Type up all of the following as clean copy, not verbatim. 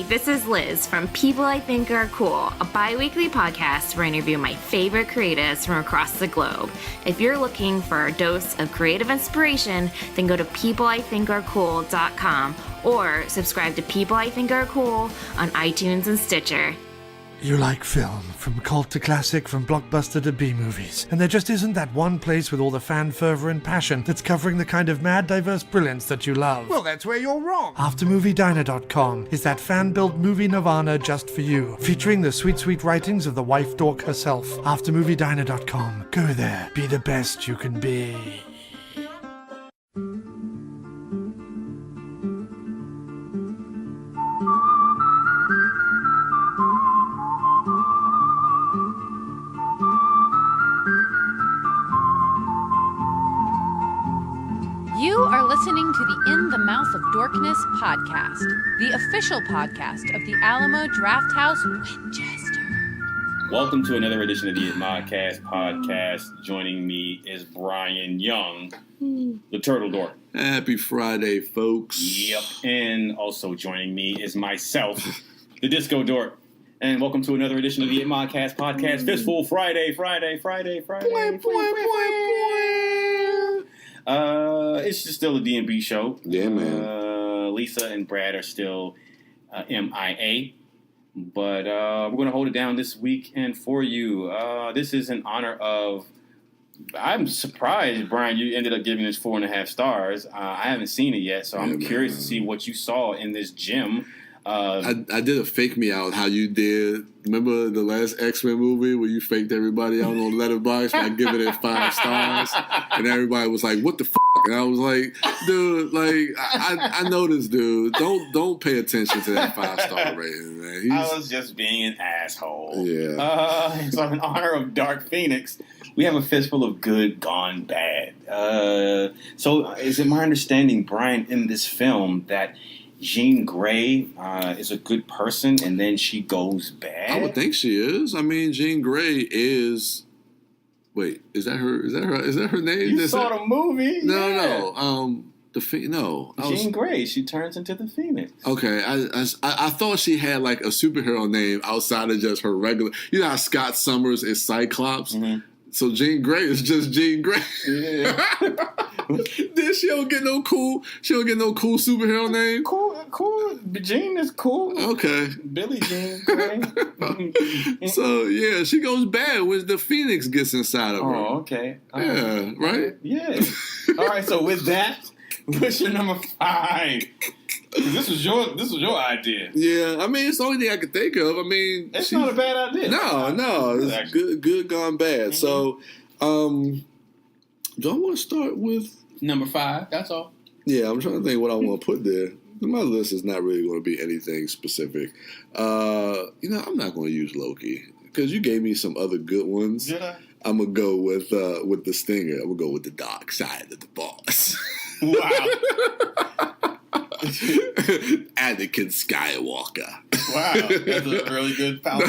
this is Liz from People I Think Are Cool, a bi-weekly podcast where I interview my favorite creatives from across the globe. If you're looking for a dose of creative inspiration, then go to peopleithinkarecool.com or subscribe to People I Think Are Cool on iTunes and Stitcher. You like film, from cult to classic, from blockbuster to B-movies. And there just isn't that one place with all the fan fervor and passion that's covering the kind of mad, diverse brilliance that you love. Well, that's where you're wrong. AfterMovieDiner.com is that fan-built movie nirvana just for you, featuring the sweet, sweet writings of the wife dork herself. AfterMovieDiner.com. Go there. Be the best you can be. You are listening to the In the Mouth of Dorkness podcast, the official podcast of the Alamo Drafthouse, Winchester. Welcome to another edition of the Modcast podcast. Joining me is Brian Young, the Turtle Dork. Happy Friday, folks. Yep. And also joining me is myself, the Disco Dork. And welcome to another edition of the Modcast podcast. Fistful Friday. It's just still a D&B show. Yeah, man. Lisa and Brad are still MIA. But we're going to hold it down this week. And for you, this is in honor of... I'm surprised, Brian, you ended up giving this 4.5 stars. I haven't seen it yet, so I'm curious to see what you saw in this gym. I did a fake me out how you did. Remember the last X-Men movie where you faked everybody out on Letterboxd by giving it 5 stars? And everybody was like, what the f***? And I was like, dude, like, I know this dude. Don't pay attention to that 5-star rating, man. I was just being an asshole. Yeah. So in honor of Dark Phoenix, we have a fistful of good gone bad. So is it my understanding, Brian, in this film that Jean Grey is a good person, and then she goes bad? I would think she is. I mean, Jean Grey is. Wait, is that her? Is that her name? You saw the movie? No, yeah. no. Jean Grey. She turns into the Phoenix. Okay, I thought she had like a superhero name outside of just her regular. You know how Scott Summers is Cyclops. Mm-hmm. So Jean Grey is just Jean Grey. Yeah. Then she don't get no cool superhero name. Cool. Jean is cool. Okay. Billie Jean Grey. So yeah, she goes bad when the Phoenix gets inside of her. Oh, okay. Yeah, right? Yeah. All right, so with that, what's your number 5? This was your idea. Yeah, I mean, it's the only thing I could think of. I mean, it's not a bad idea. No, it's good gone bad. Mm-hmm. So, do I want to start with number 5? That's all. Yeah, I'm trying to think what I want to put there. My list is not really going to be anything specific. I'm not going to use Loki because you gave me some other good ones. Did I? I'm gonna go with the Stinger. I'm gonna go with the dark side of the boss. Wow. Anakin Skywalker. Wow, that's a really good power.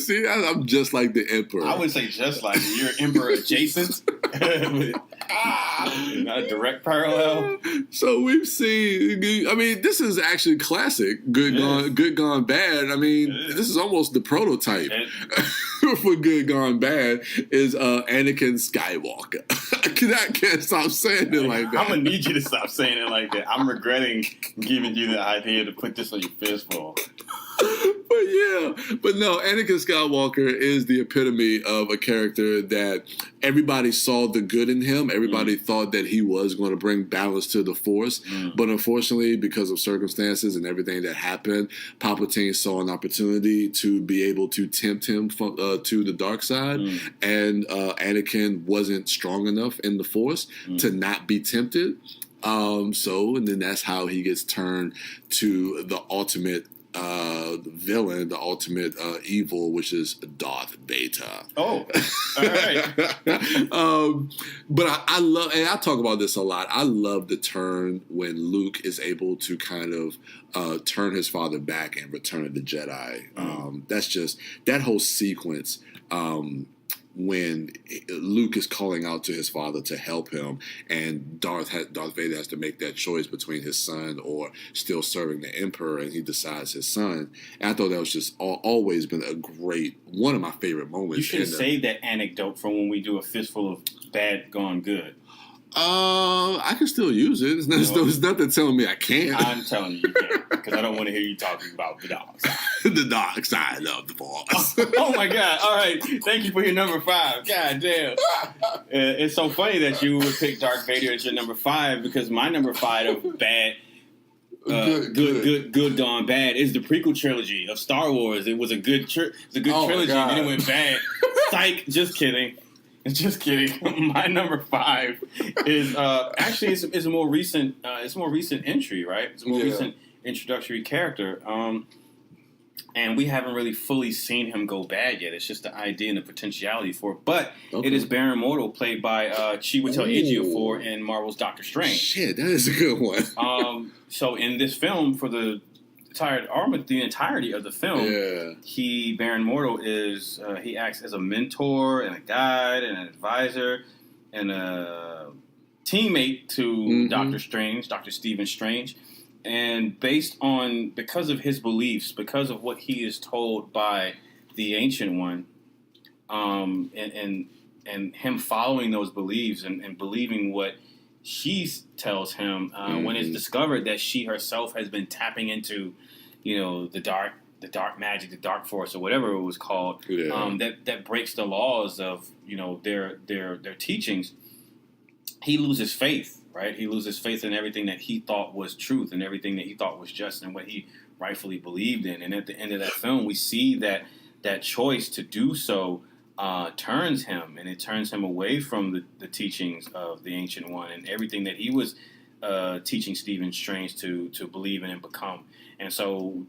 See, I'm just like the Emperor. I wouldn't say just like you're Emperor adjacent. Not a direct parallel. So we've seen. I mean, this is actually classic. Good gone bad. I mean, this is almost the prototype for good gone bad. Is Anakin Skywalker. I can't stop saying it like that. I'm gonna need you to stop saying it like that. I'm regretting giving you the idea to put this on your fistful. But no, Anakin Skywalker is the epitome of a character that everybody saw the good in him. Everybody thought that he was going to bring balance to the Force. But unfortunately, because of circumstances and everything that happened, Palpatine saw an opportunity to be able to tempt him to the dark side. And Anakin wasn't strong enough in the Force to not be tempted. And then that's how he gets turned to the ultimate villain, the ultimate evil, which is Darth Vader. Oh, all right. But I love, and I talk about this a lot, I love the turn when Luke is able to kind of turn his father back and return the Jedi. That's just, that whole sequence when Luke is calling out to his father to help him, and Darth Vader has to make that choice between his son or still serving the Emperor, and he decides his son. And I thought that was just always been one of my favorite moments. You should have saved that anecdote for when we do a fistful of bad gone good. I can still use it. There's nothing telling me I can't. I'm telling you can't, because I don't want to hear you talking about the dark side. The dark side of the Force. Oh my God. All right. Thank you for your number 5. God damn. It's so funny that you would pick Darth Vader as your number 5, because my number 5 of bad, good gone bad is the prequel trilogy of Star Wars. It was a good trilogy, and then it went bad. Psych. Just kidding. Just kidding. My number 5 is actually it's a more recent entry, right? It's a more recent introductory character, and we haven't really fully seen him go bad yet. It's just the idea and the potentiality for it. But it is Baron Mordo, played by Chiwetel Ejiofor in Marvel's Doctor Strange. Shit, that is a good one. So in this film, for the entirety of the film, Baron Mordo is he acts as a mentor and a guide and an advisor and a teammate to Doctor Strange, Dr. Stephen Strange, and because of his beliefs, because of what he is told by the Ancient One, and him following those beliefs and believing what she tells him, when it's discovered that she herself has been tapping into, the dark magic, the dark force, or whatever it was called, that breaks the laws of their teachings. He loses faith, right? He loses faith in everything that he thought was truth and everything that he thought was just and what he rightfully believed in. And at the end of that film, we see that choice to do so turns him, and it turns him away from the teachings of the Ancient One and everything that he was teaching Stephen Strange to believe in and become. And so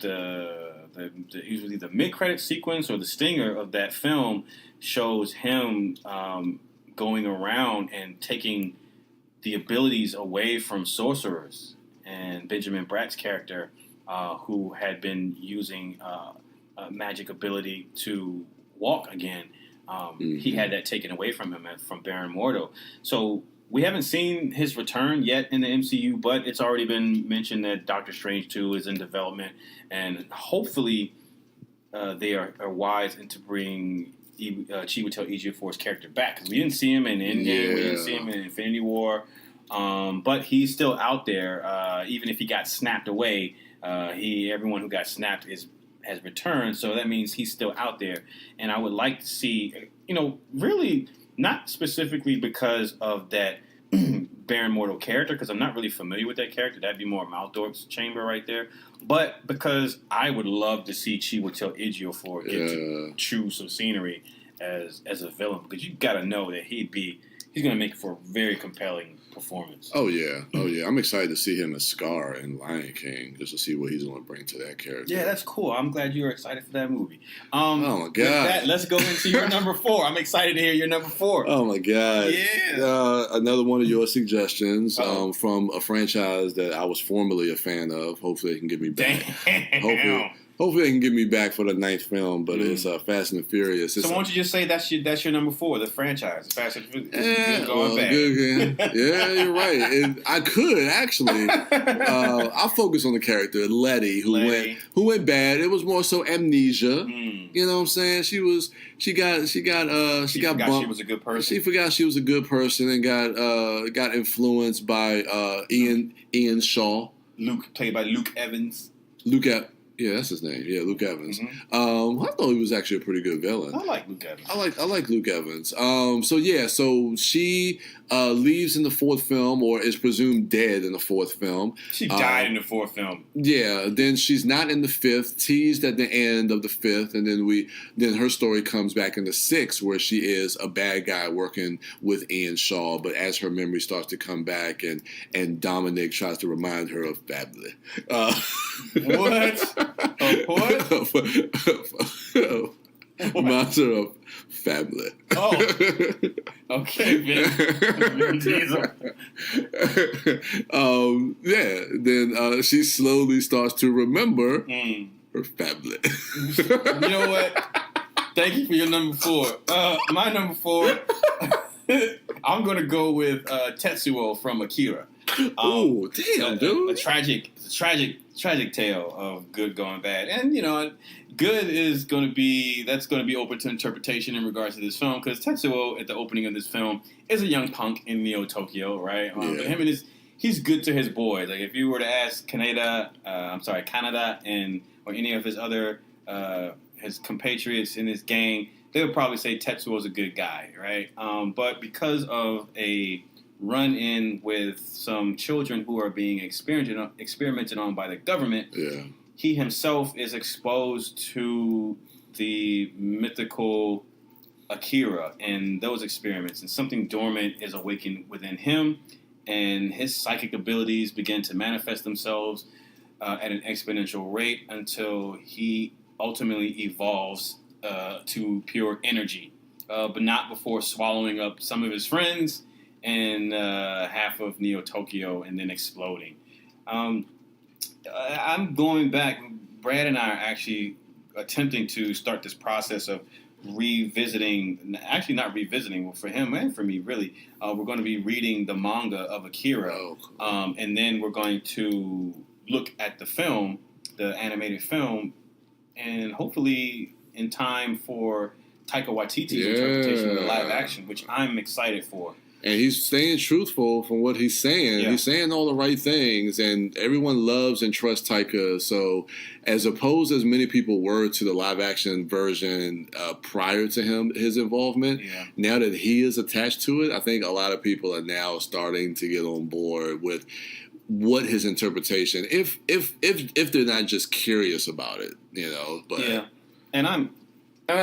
usually the mid-credit sequence or the stinger of that film shows him going around and taking the abilities away from sorcerers. And Benjamin Bratt's character, who had been using a magic ability to walk again, he had that taken away from him, from Baron Mordo. So we haven't seen his return yet in the MCU, but it's already been mentioned that Doctor Strange 2 is in development, and hopefully they are wise into bring Chiwetel Ejiofor's character back, because we didn't see him in Endgame, we didn't see him in Infinity War, but he's still out there. Even if he got snapped away, everyone who got snapped has returned, so that means he's still out there. And I would like to see, really not specifically because of that Baron Mordo character, because I'm not really familiar with that character. That'd be more Mouth Dork's chamber right there. But because I would love to see Chiwetel Ejiofor get to chew some scenery as a villain, because you got to know that he's going to make it for a very compelling performance. Oh yeah. I'm excited to see him as Scar in Lion King, just to see what he's going to bring to that character. Yeah, that's cool. I'm glad you were excited for that movie. Oh my god! With that, let's go into your number 4. I'm excited to hear your number 4. Oh my god! Yeah. Another one of your suggestions from a franchise that I was formerly a fan of. Hopefully, they can get me back. Damn. Hopefully they can get me back for the 9th film, but it's Fast and the Furious. So why don't you just say that's your number 4, the franchise, Fast and the Furious? Yeah, you're right. And I could actually. I'll focus on the character Letty, who went bad. It was more so amnesia. You know what I'm saying? She forgot she was a good person. She forgot she was a good person and got influenced by Ian Shaw. Played by Luke Evans. Yeah, that's his name. Yeah, Luke Evans. I thought he was actually a pretty good villain. I like Luke Evans. I like Luke Evans. So she leaves in the 4th film, or is presumed dead in the 4th film. She died in the 4th film. Yeah. Then she's not in the 5th. Teased at the end of the 5th, and then her story comes back in the 6th, where she is a bad guy working with Ian Shaw. But as her memory starts to come back, and Dominic tries to remind her of family. What? Master of family. Oh, okay, Vin Diesel. Then she slowly starts to remember her family. You know what? Thank you for your number 4. My number 4, I'm going to go with Tetsuo from Akira. Oh, damn, dude. It's a tragic tale of good going bad. And, good is going to be open to interpretation in regards to this film, because Tetsuo, at the opening of this film, is a young punk in Neo Tokyo, right? He's good to his boys. Like, if you were to ask Kaneda or any of his other his compatriots in his gang, they would probably say Tetsuo's a good guy, right? But because of a run-in with some children who are being experimented on by the government, he himself is exposed to the mythical Akira and those experiments, and something dormant is awakened within him, and his psychic abilities begin to manifest themselves at an exponential rate until he ultimately evolves to pure energy, but not before swallowing up some of his friends and half of Neo Tokyo and then exploding. I'm going back. Brad and I are actually attempting to start this process of revisiting, actually not revisiting, well, for him and for me, really. We're going to be reading the manga of Akira, and then we're going to look at the film, the animated film, and hopefully in time for Taika Waititi's interpretation of the live action, which I'm excited for. And he's staying truthful from what he's saying. Yeah. He's saying all the right things, and everyone loves and trusts Taika. So as opposed as many people were to the live-action version prior to his involvement, now that he is attached to it, I think a lot of people are now starting to get on board with what his interpretation, if they're not just curious about it, But and I'm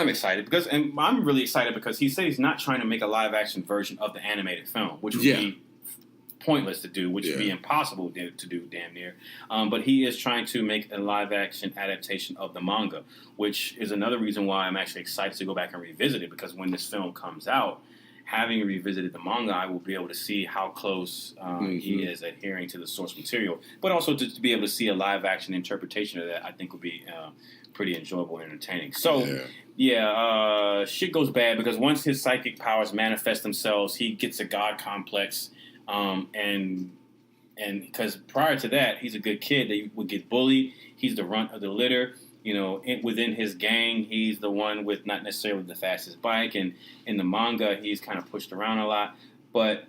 excited and I'm really excited because he said he's not trying to make a live action version of the animated film, which would be pointless to do, which would be impossible to do damn near. But he is trying to make a live action adaptation of the manga, which is another reason why I'm actually excited to go back and revisit it, because when this film comes out, having revisited the manga, I will be able to see how close he is adhering to the source material, but also to be able to see a live action interpretation of that, I think would be pretty enjoyable and entertaining. So, shit goes bad because once his psychic powers manifest themselves, he gets a god complex, and because prior to that, he's a good kid. They would get bullied. He's the runt of the litter. Within his gang, he's the one with not necessarily the fastest bike, and in the manga, he's kind of pushed around a lot. But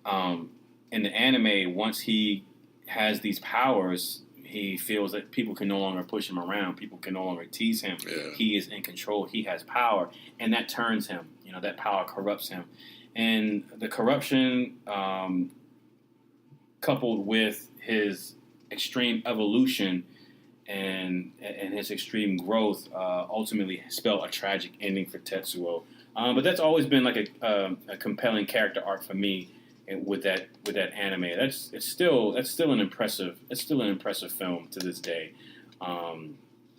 in the anime, once he has these powers, he feels that people can no longer push him around. People can no longer tease him. Yeah. He is in control. He has power, and that turns him. That power corrupts him, and the corruption, coupled with his extreme evolution and his extreme growth, ultimately spell a tragic ending for Tetsuo. But that's always been like a compelling character arc for me with that anime. That's still an impressive film to this day.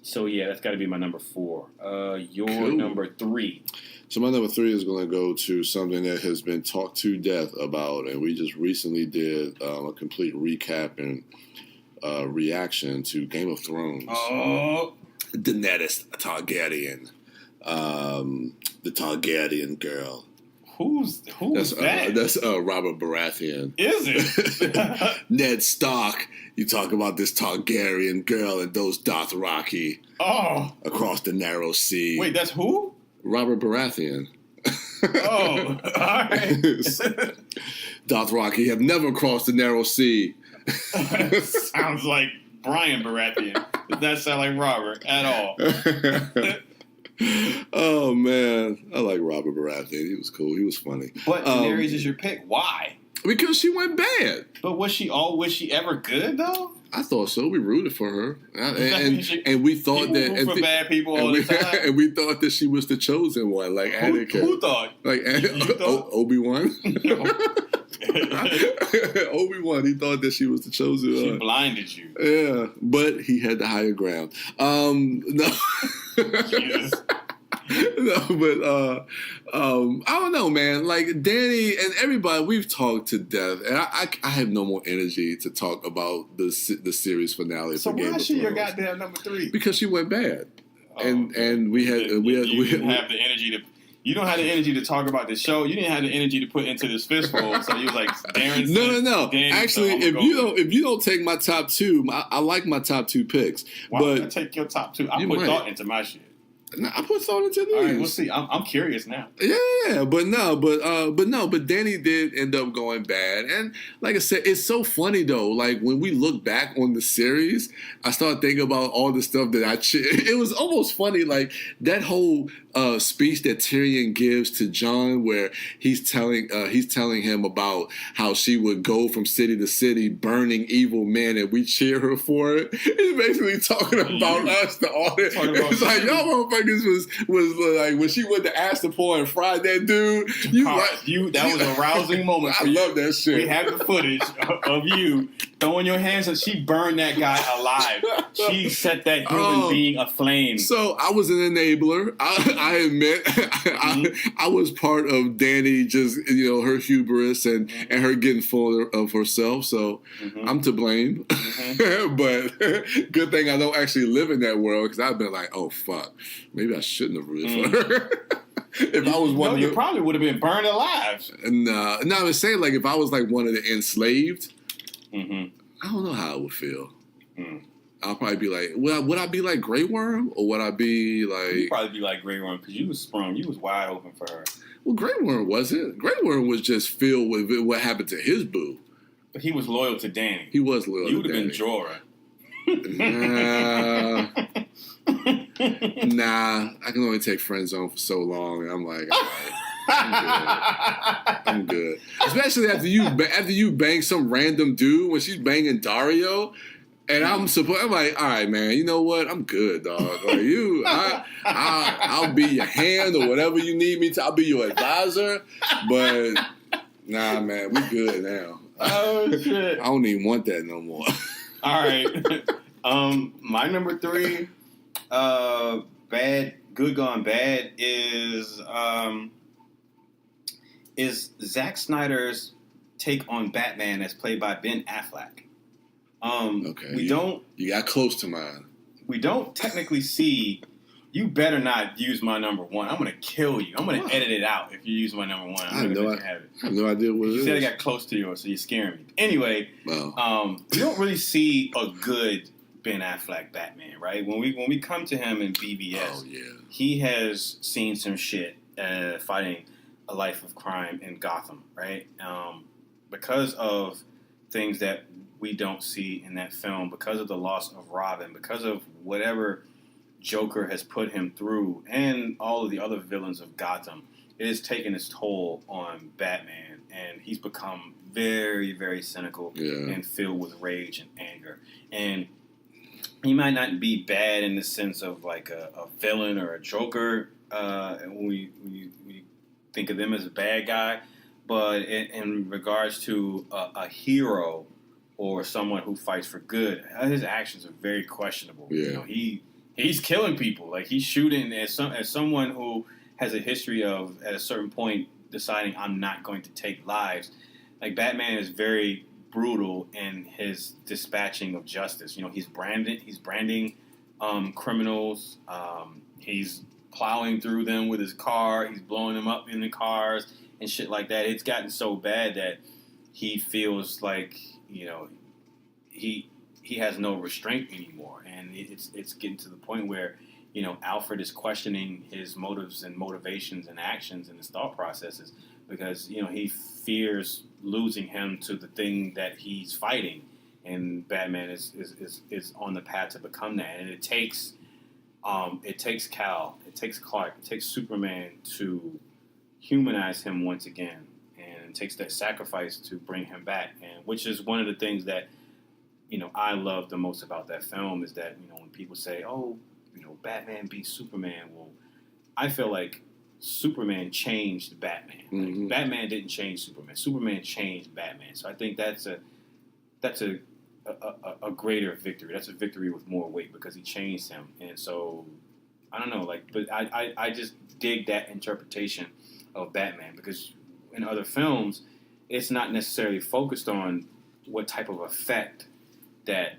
So yeah, that's got to be my number 4. Your number 3. So my number 3 is going to go to something that has been talked to death about, and we just recently did a complete recap and reaction to Game of Thrones. Oh, Daenerys Targaryen, the Targaryen girl. Who's that? That's Robert Baratheon. Is it? Ned Stark. You talk about this Targaryen girl and those Dothraki. Across the narrow sea. Wait, that's who? Robert Baratheon. All right. Dothraki have never crossed the narrow sea. Sounds like Brian Baratheon. Does not sound like Robert at all. Oh man, I like Robert Baratheon. He was cool. He was funny. But Daenerys is your pick. Why? Because she went bad. But was she ever good though? I thought so. We rooted for her, and we thought that root for bad people all the time. And we thought that she was the chosen one, like Anakin. Who thought? Like Obi-Wan. Obi-Wan. He thought that she was the chosen one. She blinded you. Yeah, but he had the higher ground. No. Jesus. No, but I don't know, man. Like Danny and everybody, we've talked to death, and I have no more energy to talk about the series finale. So for Game why of is she your Thrones. goddamn number 3? Because she went bad. and we had didn't have the energy to. You don't have the energy to talk about the show. You didn't have the energy to put into this Fistful. So you was like, Darren. No. Actually, if you don't take my top two, I like my top two picks. Why would I take your top two? I put thought into my shit. No, I put thought into these. All right, we'll see. I'm curious now. Yeah, but Danny did end up going bad, and like I said, it's so funny though. Like when we look back on the series, I start thinking about all the stuff that it was almost funny, like that whole speech that Tyrion gives to Jon, where he's telling him about how she would go from city to city burning evil men, and we cheer her for it. He's basically talking about us, the audience. It's like y'all motherfuckers was like when she went to Astapor and fried that dude. That was a rousing moment. I love that shit. We have the footage of you throwing your hands up. She burned that guy alive. She set that human being aflame. So I was an enabler. I admit I was part of Danny, just her hubris and her getting full of herself. So I'm to blame. But good thing I don't actually live in that world, because I've been like, oh fuck, maybe I shouldn't have rooted for her. If I was one, you probably would have been burned alive. No, I was saying, like, if I was like one of the enslaved, I don't know how I would feel. I'll probably be like, would I be like Grey Worm, or would I be like? You'd probably be like Grey Worm, because you was sprung. You was wide open for her. Well, Grey Worm wasn't. Grey Worm was just filled with what happened to his boo. But he was loyal to Danny. He was loyal. You would have been Jorah. Nah, I can only take friend zone for so long, and I'm like, all right, I'm good. Especially after you bang some random dude when she's banging Dario, and I'm like, all right, man, you know what? I'm good, dog. Like I'll be your hand or whatever you need me to. I'll be your advisor, but nah, man, we good now. Oh shit! I don't even want that no more. All right, my number 3. Good gone bad is Zack Snyder's take on Batman as played by Ben Affleck. Okay, you got close to mine. We don't technically see. You better not use my number 1. I'm gonna kill you. I'm gonna edit it out if you use my number 1. I have no idea what it is. You said I got close to yours, so you're scaring me. Anyway, we don't really see a good Ben Affleck Batman, right? When we come to him in BVS, he has seen some shit fighting a life of crime in Gotham, right? Because of things that we don't see in that film, because of the loss of Robin, because of whatever Joker has put him through, and all of the other villains of Gotham, it has taken its toll on Batman, and he's become very, very cynical and filled with rage and anger. And he might not be bad in the sense of like a villain or a Joker when we think of them as a bad guy, but in regards to a hero or someone who fights for good, his actions are very questionable. He's killing people. Like, he's shooting as someone who has a history of, at a certain point, deciding I'm not going to take lives. Like, Batman is very brutal in his dispatching of justice. He's branding criminals. He's plowing through them with his car. He's blowing them up in the cars and shit like that. It's gotten so bad that he feels like, he has no restraint anymore, and it's getting to the point where Alfred is questioning his motives and motivations and actions and his thought processes, because he fears losing him to the thing that he's fighting, and Batman is on the path to become that. And it takes Cal, it takes Clark, it takes Superman to humanize him once again, and it takes that sacrifice to bring him back, and which is one of the things that I love the most about that film, is that, when people say, oh, Batman beat Superman, well, I feel like Superman changed Batman. Like, Batman didn't change Superman. Superman changed Batman. So I think that's a greater victory. That's a victory with more weight, because he changed him. And so, I don't know, but I just dig that interpretation of Batman, because in other films, it's not necessarily focused on what type of effect that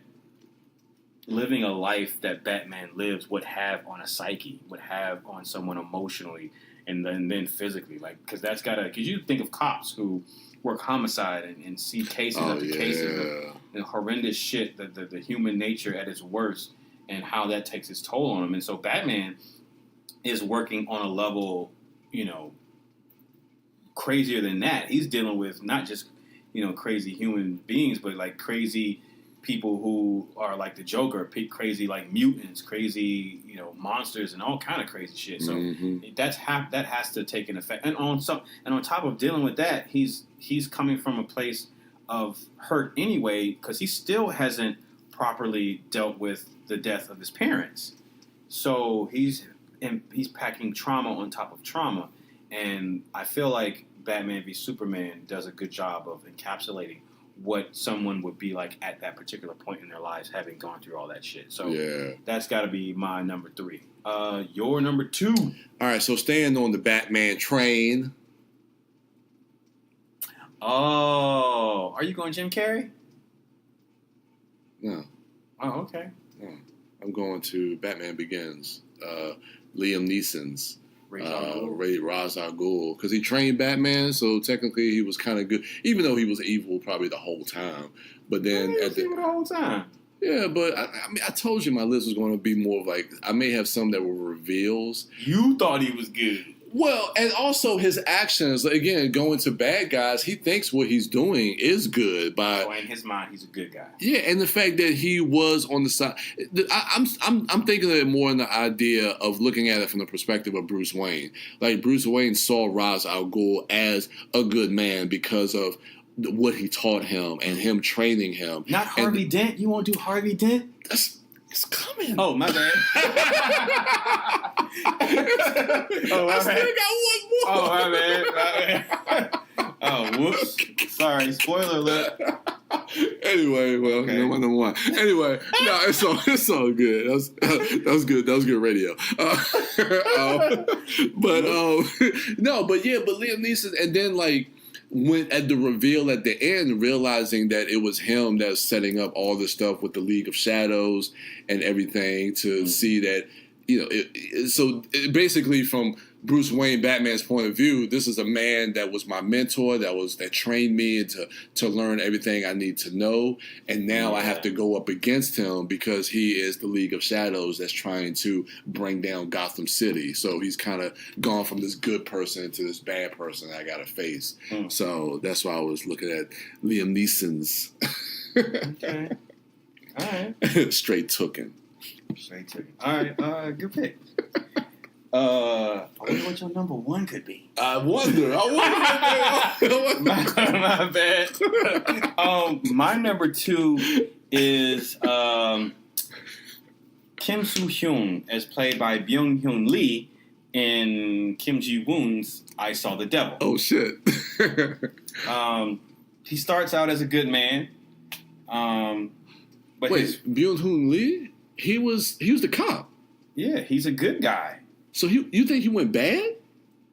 living a life that Batman lives would have on a psyche, would have on someone emotionally, and then physically. Like, because you think of cops who work homicide and see cases after cases of horrendous shit, the human nature at its worst, and how that takes its toll on them. And so Batman is working on a level, crazier than that. He's dealing with not just, crazy human beings, but like crazy people who are like the Joker, crazy like mutants, crazy, monsters and all kind of crazy shit. So that has to take an effect. And on top of dealing with that, he's coming from a place of hurt anyway, because he still hasn't properly dealt with the death of his parents. So he's packing trauma on top of trauma. And I feel like Batman v Superman does a good job of encapsulating what someone would be like at that particular point in their lives, having gone through all that shit. So that's got to be my number 3. Your number 2. All right, so staying on the Batman train. Oh, are you going Jim Carrey? No. Oh, okay. No. I'm going to Batman Begins. Liam Neeson's. Ra's al Ghul, because he trained Batman, so technically he was kind of good, even though he was evil probably the whole time. But then the whole time. Yeah, but I told you my list was going to be more of like, I may have some that were reveals. You thought he was good. Well, and also his actions, again, going to bad guys, he thinks what he's doing is good. So in his mind, he's a good guy. Yeah, and the fact that he was on the side, I'm thinking of it more in the idea of looking at it from the perspective of Bruce Wayne. Like, Bruce Wayne saw Ra's al Ghul as a good man because of what he taught him and him training him. Not Harvey Dent? You won't do Harvey Dent? It's coming. Oh, my bad. I still got one more. Oh, my bad. Oh, whoops. Sorry, spoiler alert. Anyway, well, okay. Number 1. Anyway, no, it's all good. That was good. That was good radio. But Liam Neeson, and then like, when at the reveal at the end, realizing that it was him that's setting up all this stuff with the League of Shadows and everything to see that, so basically from Bruce Wayne, Batman's point of view, this is a man that was my mentor, that trained me to learn everything I need to know, and now I have to go up against him because he is the League of Shadows that's trying to bring down Gotham City. So he's kind of gone from this good person to this bad person I got to face. So that's why I was looking at Liam Neeson's. Okay. All right. Straight tooken. All right. Good pick. I wonder what your number 1 could be. I wonder. My bad. My number 2 is Kim Soo-hyun, as played by Byung-hyun Lee in Kim Ji-woon's I Saw the Devil. Oh, shit. He starts out as a good man. But wait, Byung-hyun Lee? He was the cop. Yeah, he's a good guy. So you think he went bad?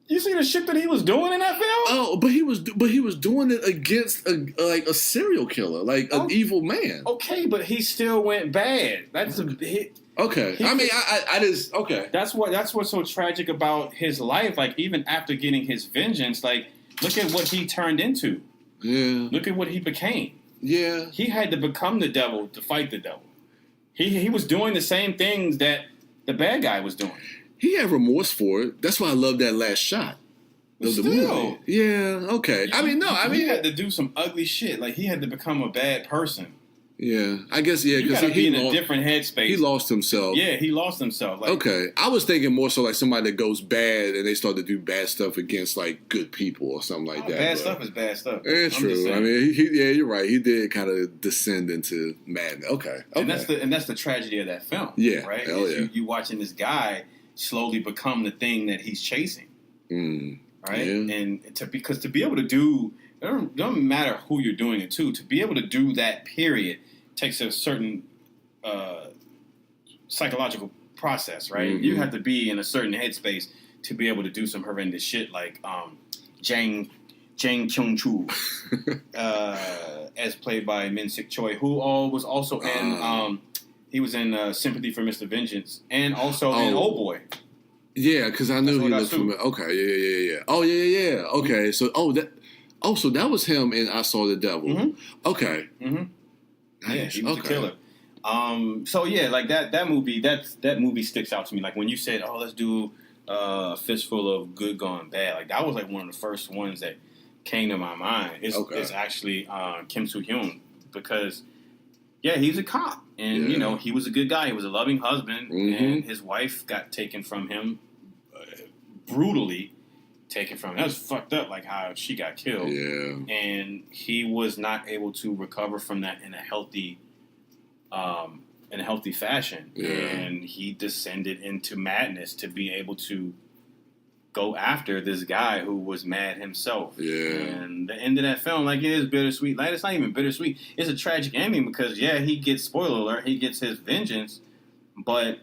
You see the shit that he was doing in that film? Oh, but he was doing it against a serial killer, like an evil man. Okay, but he still went bad. That's a hit. Okay, I just okay. That's what's so tragic about his life. Like, even after getting his vengeance, like, look at what he turned into. Yeah. Look at what he became. Yeah. He had to become the devil to fight the devil. He was doing the same things that the bad guy was doing. He had remorse for it. That's why I love that last shot of the movie. Yeah, okay. He had to do some ugly shit. Like, he had to become a bad person. Yeah, I guess, yeah. You gotta be in a different headspace. He lost himself. Yeah, he lost himself. Like, okay, I was thinking more so like somebody that goes bad and they start to do bad stuff against like good people or something like that. Bad stuff is bad stuff. It's true. I mean, you're right. He did kind of descend into madness. Okay. And that's the tragedy of that film. Yeah, right. Hell yeah. You watching this guy slowly become the thing that he's chasing. Right, yeah. And to be able to do, it don't matter who you're doing it to be able to do that period takes a certain psychological process, right? Mm-hmm. You have to be in a certain headspace to be able to do some horrendous shit like Jang Kyung-choo, as played by Min Sik Choi, who was also in He was in Sympathy for Mr. Vengeance, and also in Old Boy. Yeah, because I knew he looked familiar. Okay, yeah. Oh, yeah. Okay, so so that was him in I Saw the Devil. Mm-hmm. Okay. Mm-hmm. Yeah, he was a killer. So yeah, like that movie sticks out to me. Like when you said, "Oh, let's do a Fistful of Good Gone Bad," like that was like one of the first ones that came to my mind. It's actually Kim Soo-hyun, because he's a cop, and he was a good guy. He was a loving husband, and his wife got taken from him, brutally taken from him. That was fucked up, like how she got killed. Yeah, and he was not able to recover from that in a healthy fashion, and he descended into madness to be able to go after this guy who was mad himself. Yeah. And the end of that film, like, it is bittersweet. Like, it's not even bittersweet. It's a tragic ending because, he gets, spoiler alert, he gets his vengeance, but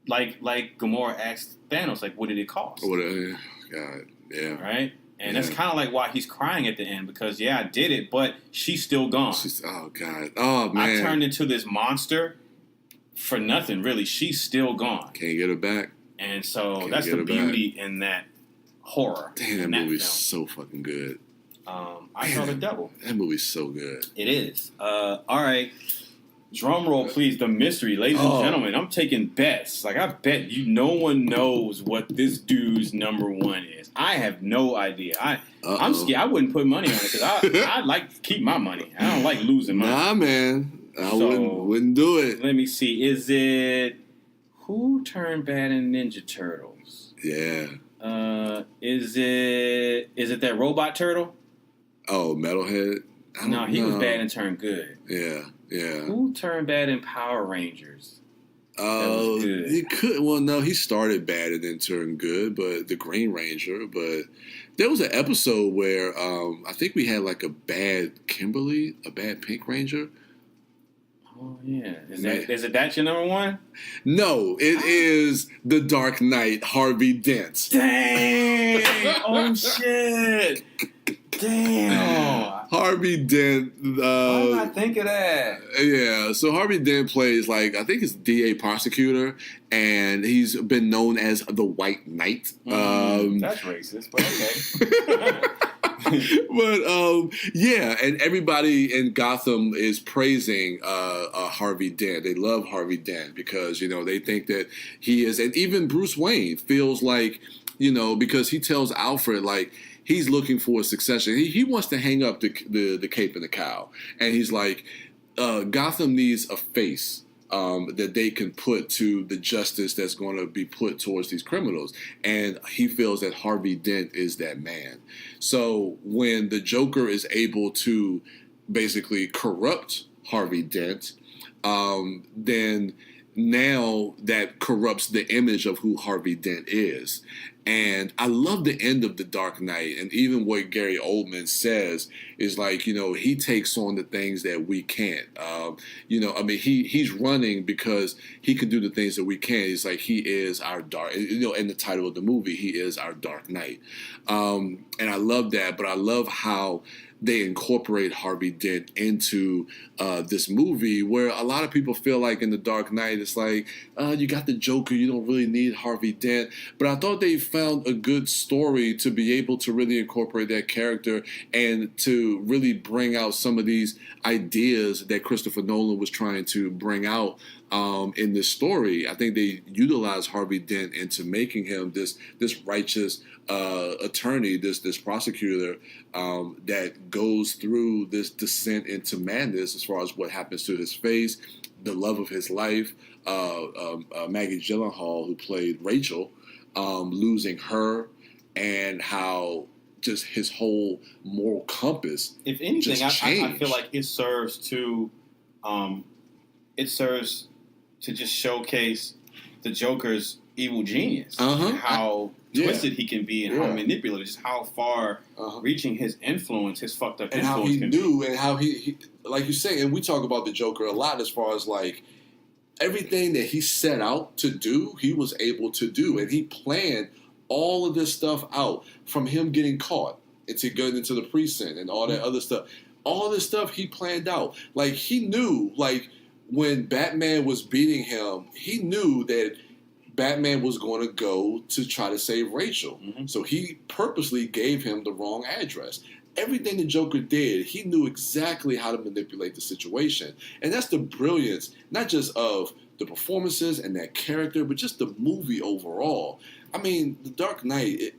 like Gamora asked Thanos, like, what did it cost? God, yeah. Right? And that's kind of like why he's crying at the end, because, I did it, but she's still gone. Oh, God. Oh, man. I turned into this monster for nothing, really. She's still gone. Can't get her back. And so that's the beauty in that horror. Damn, that movie's so fucking good. I Saw the Devil. That movie's so good. It is. All right. Drum roll, please. The mystery. Ladies and gentlemen, I'm taking bets. Like, I bet no one knows what this dude's number one is. I have no idea. I'm scared. I wouldn't put money on it because I like to keep my money. I don't like losing money. Nah, man. I wouldn't do it. Let me see. Is it... Who turned bad in Ninja Turtles? Yeah. Is it that robot turtle? Oh, Metalhead? No, he was bad and turned good. Yeah. Who turned bad in Power Rangers? Oh, he could. Well, no, he started bad and then turned good, but the Green Ranger. But there was an episode where I think we had like a bad Kimberly, a bad Pink Ranger. Oh, yeah. Is it your number one? No, it is The Dark Knight, Harvey Dent. Dang! Oh, shit! Damn! Harvey Dent. Why did I think of that? Yeah, so Harvey Dent plays, like, I think it's DA prosecutor, and he's been known as the White Knight. That's racist, but okay. But and everybody in Gotham is praising Harvey Dent. They love Harvey Dent because they think that he is, and even Bruce Wayne feels like because he tells Alfred like he's looking for a succession. He wants to hang up the cape and the cow, and he's like, Gotham needs a face. That they can put to the justice that's going to be put towards these criminals. And he feels that Harvey Dent is that man. So when the Joker is able to basically corrupt Harvey Dent, then now that corrupts the image of who Harvey Dent is. And I love the end of The Dark Knight. And even what Gary Oldman says is like, he takes on the things that we can't. He's running because he can do the things that we can't. He's like, he is our dark, in the title of the movie, he is our Dark Knight. And I love that, but I love how they incorporate Harvey Dent into this movie, where a lot of people feel like in The Dark Knight, it's like, you got the Joker, you don't really need Harvey Dent. But I thought they found a good story to be able to really incorporate that character and to really bring out some of these ideas that Christopher Nolan was trying to bring out in this story. I think they utilized Harvey Dent into making him this righteous attorney, this prosecutor that goes through this descent into madness as far as what happens to his face, the love of his life, Maggie Gyllenhaal, who played Rachel, losing her, and how just his whole moral compass. If anything, I feel like it serves to just showcase the Joker's evil genius, how twisted he can be, and how manipulative, just how far reaching his influence, his fucked up and influence, how he knew, and how he like you say, and we talk about the Joker a lot as far as like everything that he set out to do, he was able to do, and he planned all of this stuff out from him getting caught into going into the precinct and all that other stuff. All this stuff he planned out. Like he knew, like when Batman was beating him, he knew that Batman was going to go to try to save Rachel. Mm-hmm. So he purposely gave him the wrong address. Everything the Joker did, he knew exactly how to manipulate the situation. And that's the brilliance, not just of the performances and that character, but just the movie overall. I mean, The Dark Knight,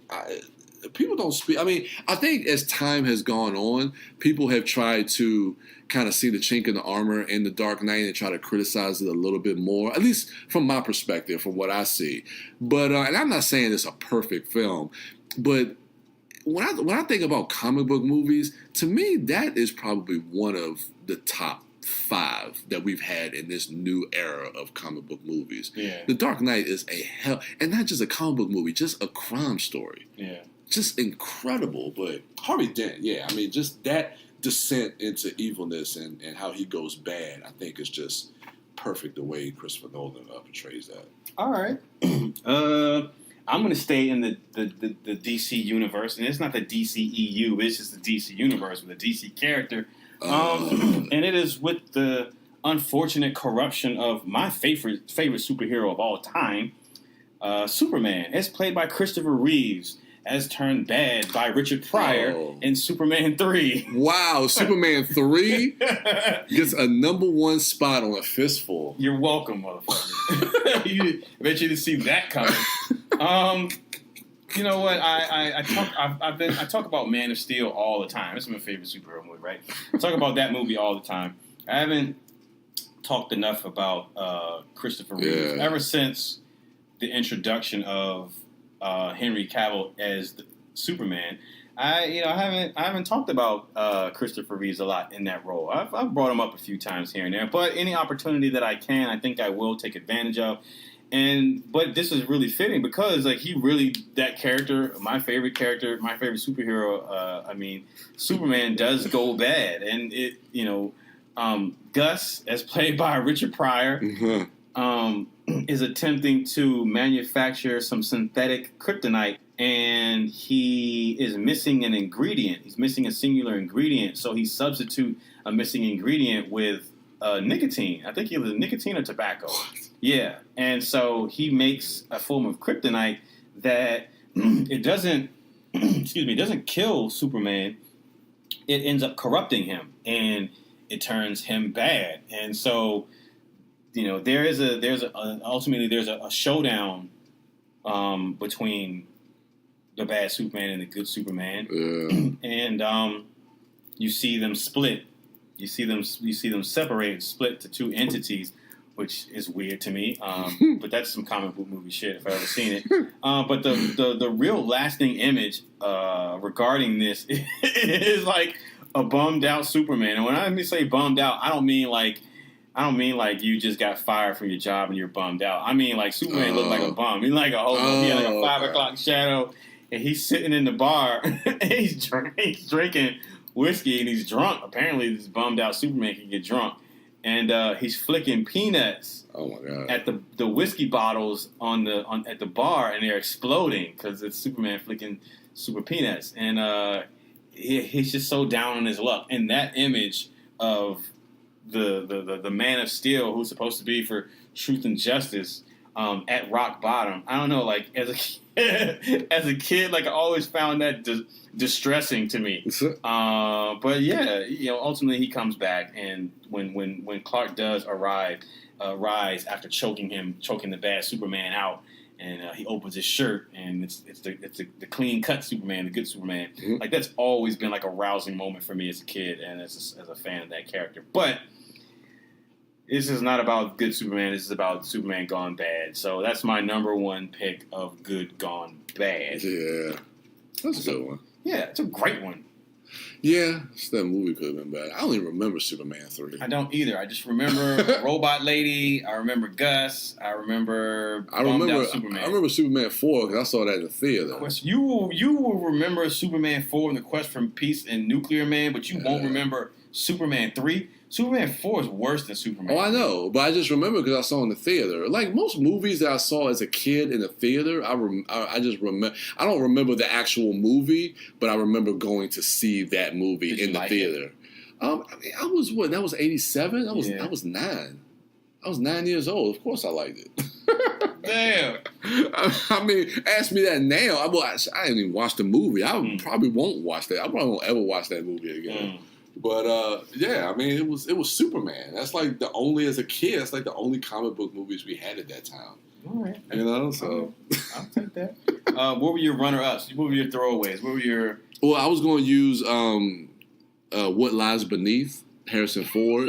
people don't speak. I mean, I think as time has gone on, people have tried to kind of see the chink in the armor in The Dark Knight and try to criticize it a little bit more, at least from my perspective, from what I see. But and I'm not saying it's a perfect film, but when I think about comic book movies, to me, that is probably one of the top 5 that we've had in this new era of comic book movies. Yeah. The Dark Knight is and not just a comic book movie, just a crime story. Yeah. Just incredible. But Harvey Dent, yeah, I mean, just that descent into evilness and how he goes bad, I think is just perfect the way Christopher Nolan portrays that. All right. I'm going to stay in the DC universe, and it's not the DCEU, it's just the DC universe with a DC character. And it is with the unfortunate corruption of my favorite superhero of all time, Superman, as played by Christopher Reeves, as turned bad by Richard Pryor in Superman 3. Wow, Superman 3 gets a #1 spot on a Fistful. You're welcome, motherfucker. I bet you didn't see that coming. You know what? I talk about Man of Steel all the time. It's my favorite superhero movie, right? I talk about that movie all the time. I haven't talked enough about Christopher Reeves ever since the introduction of Henry Cavill as Superman. I haven't talked about Christopher Reeves a lot in that role. I've brought him up a few times here and there, but any opportunity that I can, I think I will take advantage of. But this is really fitting because he really, that character, my favorite superhero. I mean, Superman does go bad, and Gus, as played by Richard Pryor, is attempting to manufacture some synthetic kryptonite, and he is missing an ingredient. He's missing a singular ingredient, so he substitutes a missing ingredient with nicotine. I think it was nicotine or tobacco. Yeah, and so he makes a form of kryptonite that it doesn't kill Superman. It ends up corrupting him, and it turns him bad. And so, there's a showdown between the bad Superman and the good Superman, and you see them split. You see them separate, split to two entities, which is weird to me. But that's some comic book movie shit if I've ever seen it. But the real lasting image regarding this is like a bummed out Superman. And when I say bummed out, I don't mean like you just got fired from your job and you're bummed out. I mean like Superman looked like a bum. He's like a hobo. He had like a 5 o'clock shadow, and he's sitting in the bar and he's drinking whiskey and he's drunk. Apparently, this bummed out Superman can get drunk, and he's flicking peanuts. Oh my god! At the whiskey bottles at the bar, and they're exploding because it's Superman flicking super peanuts, and he's just so down on his luck. And that image of the Man of Steel, who's supposed to be for truth and justice, at rock bottom. I don't know, like as a kid, like I always found that distressing to me. But yeah, ultimately he comes back, and when Clark does rise after choking the bad Superman out, and he opens his shirt, and it's the clean cut Superman, the good Superman. Mm-hmm. Like that's always been like a rousing moment for me as a kid and as a fan of that character. But this is not about good Superman. This is about Superman gone bad. So that's my #1 pick of good gone bad. Yeah, that's a good one. Yeah, it's a great one. Yeah, that movie could have been bad. I don't even remember Superman 3. I don't either. I just remember Robot Lady. I remember Gus. I remember Superman. I remember Superman 4 because I saw that in the theater. You will remember Superman 4 and the Quest for Peace and Nuclear Man, but you won't remember Superman 3. Superman 4 is worse than Superman. Oh, I know, but I just remember because I saw it in the theater. Like most movies that I saw as a kid in the theater, I just remember. I don't remember the actual movie, but I remember going to see that movie in the theater. I mean, I was what? That was 87. I was 9. I was 9 years old. Of course I liked it. Damn. I mean, ask me that now. I didn't even watch the movie. I probably won't watch that. I probably won't ever watch that movie again. But yeah, I mean, it was Superman. That's like as a kid, that's like the only comic book movies we had at that time. All right. You know, so I'll take that. What were your runner-ups? What were your throwaways? What were your... Well, I was going to use What Lies Beneath, Harrison Ford.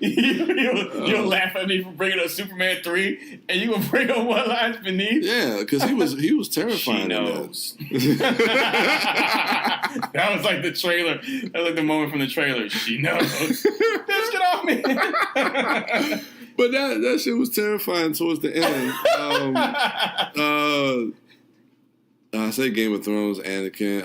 You'll laugh at me for bringing up Superman 3, and you gonna bring up What Lies Beneath? Yeah, because he was terrifying. She knows. That was like the trailer. That was like the moment from the trailer. She knows. Bitch, get off me. But that shit was terrifying towards the end. I say Game of Thrones, Anakin.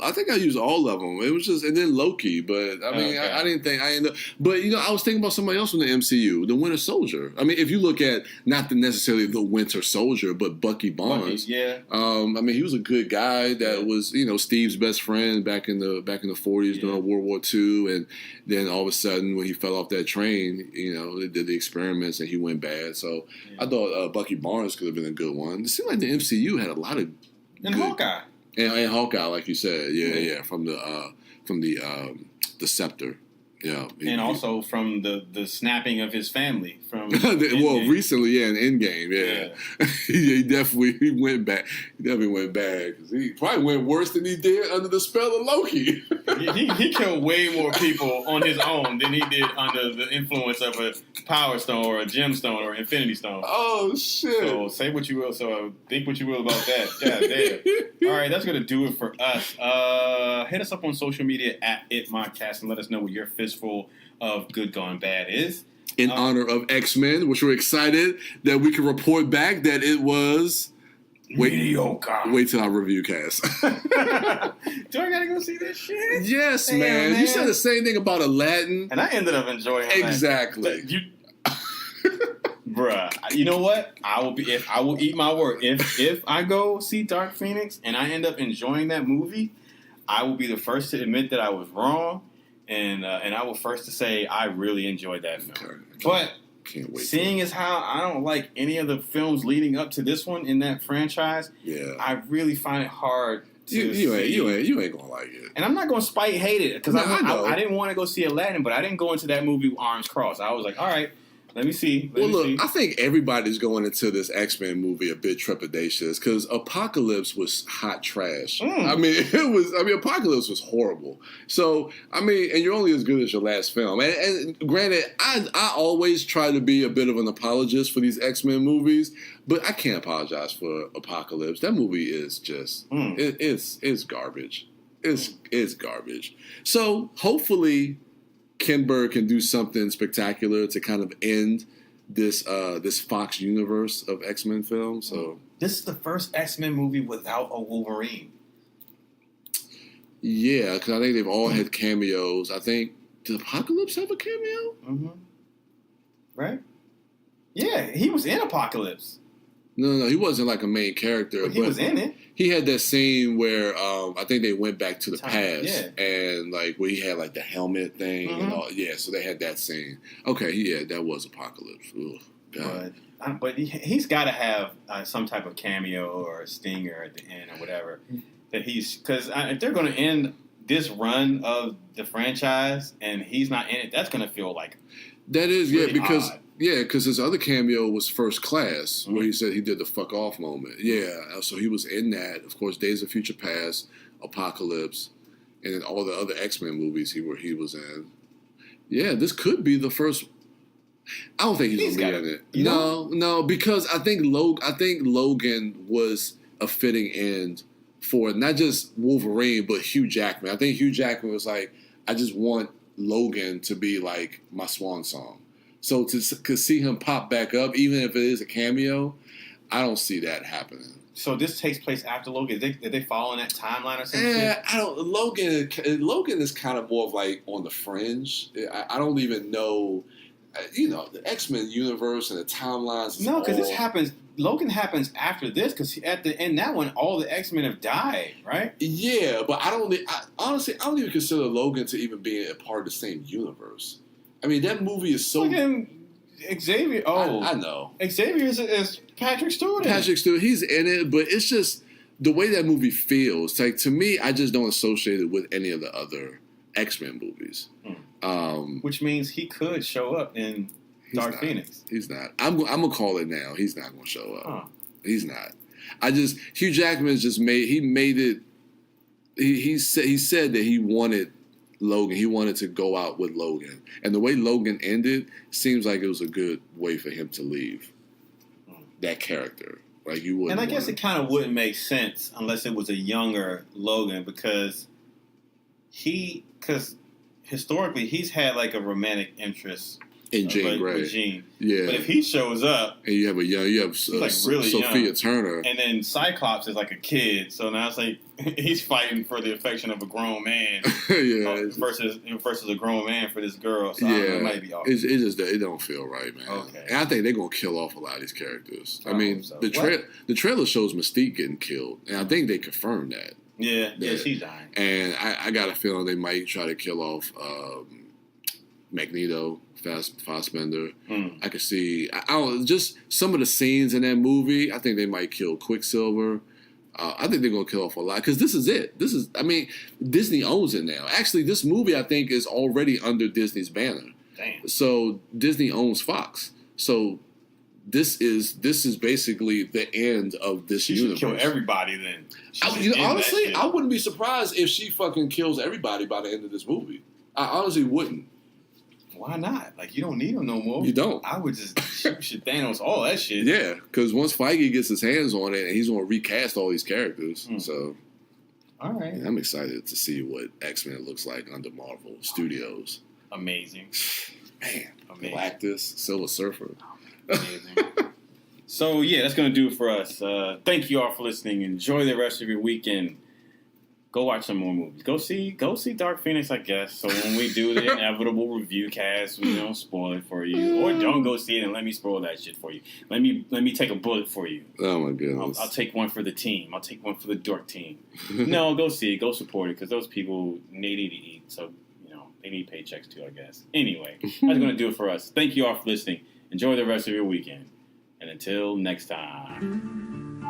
I think I used all of them. It was just, and then Loki. But I mean, okay. I didn't think I ended up. But I was thinking about somebody else from the MCU, the Winter Soldier. I mean, if you look at not necessarily the Winter Soldier, but Bucky Barnes. Yeah. I mean, he was a good guy that was, Steve's best friend back in the 40s during World War II, and then all of a sudden when he fell off that train, they did the experiments and he went bad. So I thought Bucky Barnes could have been a good one. It seemed like the MCU had a lot of. And Hawkeye. And Hawkeye, like you said, yeah, from the Scepter, and also from the snapping of his family from. Recently, in Endgame, he definitely went back. He definitely went bad because he probably went worse than he did under the spell of Loki. he killed way more people on his own than he did under the influence of a Power Stone or a Gemstone or Infinity Stone. Oh shit! So say what you will. So think what you will about that. God damn. All right, that's gonna do it for us. Hit us up on social media at @itmodcast and let us know what your fistful of good gone bad is. In honor of X-Men, which we're excited that we can report back that it was mediocre. Wait till our review cast. Do I gotta go see this shit? Yes, man. You said the same thing about Aladdin, and I ended up enjoying it. Exactly. Bruh, you know what? I will eat my word. If I go see Dark Phoenix and I end up enjoying that movie, I will be the first to admit that I was wrong, and I will first to say I really enjoyed that film. But can't wait. Seeing as how I don't like any of the films leading up to this one in that franchise, I really find it hard. You ain't gonna like it, and I'm not gonna spite hate it because I didn't want to go see Aladdin, but I didn't go into that movie with arms crossed. I was like, all right. Let me see. I think everybody's going into this X-Men movie a bit trepidatious because Apocalypse was hot trash. I mean, Apocalypse was horrible. So, I mean, and you're only as good as your last film. And granted, I always try to be a bit of an apologist for these X-Men movies, but I can't apologize for Apocalypse. That movie is just, it's garbage. It's garbage. So, hopefully Ken Berg can do something spectacular to kind of end this Fox universe of X-Men films. So this is the first X-Men movie without a Wolverine. Yeah, because I think they've all had cameos. I think did Apocalypse have a cameo? Mm-hmm. Right? Yeah, he was in Apocalypse. No, he wasn't like a main character. But he was in it. He had that scene where I think they went back to the past and like where he had like the helmet thing and all. Yeah, so they had that scene. Okay, that was Apocalypse. Ugh, but he's got to have some type of cameo or a stinger at the end or whatever. Because if they're going to end this run of the franchise and he's not in it, that's going to feel like that is really because. odd. Yeah, because his other cameo was First Class, where he said he did the fuck off moment. Yeah, so he was in that. Of course, Days of Future Past, Apocalypse, and then all the other X-Men movies he was in. Yeah, this could be the first. I don't think he's gonna be in it. No, because I think Logan was a fitting end for not just Wolverine but Hugh Jackman. I think Hugh Jackman was like, I just want Logan to be like my swan song. So to see him pop back up, even if it is a cameo, I don't see that happening. So this takes place after Logan. Did they follow in that timeline or something? Yeah, I don't. Logan is kind of more of like on the fringe. I don't even know. The X-Men universe and the timelines. No, because this happens. Logan happens after this because at the end that one, all the X-Men have died, right? Yeah, but honestly, I don't even consider Logan to even be a part of the same universe. I mean, that movie is so. Fucking Xavier. Oh, I know. Xavier is Patrick Stewart. Patrick Stewart, he's in it, but it's just the way that movie feels. Like, to me, I just don't associate it with any of the other X-Men movies. Which means he could show up in Dark Phoenix. He's not. I'm gonna call it now. He's not gonna show up. Huh. He's not. Hugh Jackman's just made it. He said that he wanted Logan. He wanted to go out with Logan, and the way Logan ended seems like it was a good way for him to leave that character. Like, you wouldn't. And I guess it kind of wouldn't make sense unless it was a younger Logan, because historically he's had like a romantic interest in Jean Grey. With Jean. Yeah. But if he shows up, and you have like really Sophia young. Turner, and then Cyclops is like a kid, so now it's like he's fighting for the affection of a grown man, versus a grown man for this girl. So I don't know, it might be off. It don't feel right, man. Okay. And I think they're gonna kill off a lot of these characters. I mean, so. the trailer shows Mystique getting killed, and I think they confirmed that. Yeah, she's dying. And I got a feeling they might try to kill off Magneto, Fassbender. I could see. I don't, just some of the scenes in that movie. I think they might kill Quicksilver. I think they're gonna kill off a lot, because this is it. Disney owns it now. Actually, this movie, I think, is already under Disney's banner. Damn. So Disney owns Fox. So this is basically the end of this universe. She should kill everybody then. Honestly, I wouldn't be surprised if she fucking kills everybody by the end of this movie. I honestly wouldn't. Why not? Like, you don't need him no more. You don't. I would just shoot Thanos all that shit. Yeah, because once Feige gets his hands on it, and he's going to recast all these characters. So, all right. I'm excited to see what X-Men looks like under Marvel Studios. Amazing. Man, amazing. Galactus, Silver Surfer. Amazing. So, yeah, that's going to do it for us. Thank you all for listening. Enjoy the rest of your weekend. Go watch some more movies. Go see Dark Phoenix, I guess. So when we do the inevitable review cast, we don't spoil it for you, or don't go see it and let me spoil that shit for you. Let me take a bullet for you. Oh my goodness! I'll take one for the team. I'll take one for the dork team. No, go see it. Go support it, because those people need to eat. So they need paychecks too, I guess. Anyway, that's going to do it for us. Thank you all for listening. Enjoy the rest of your weekend, and until next time.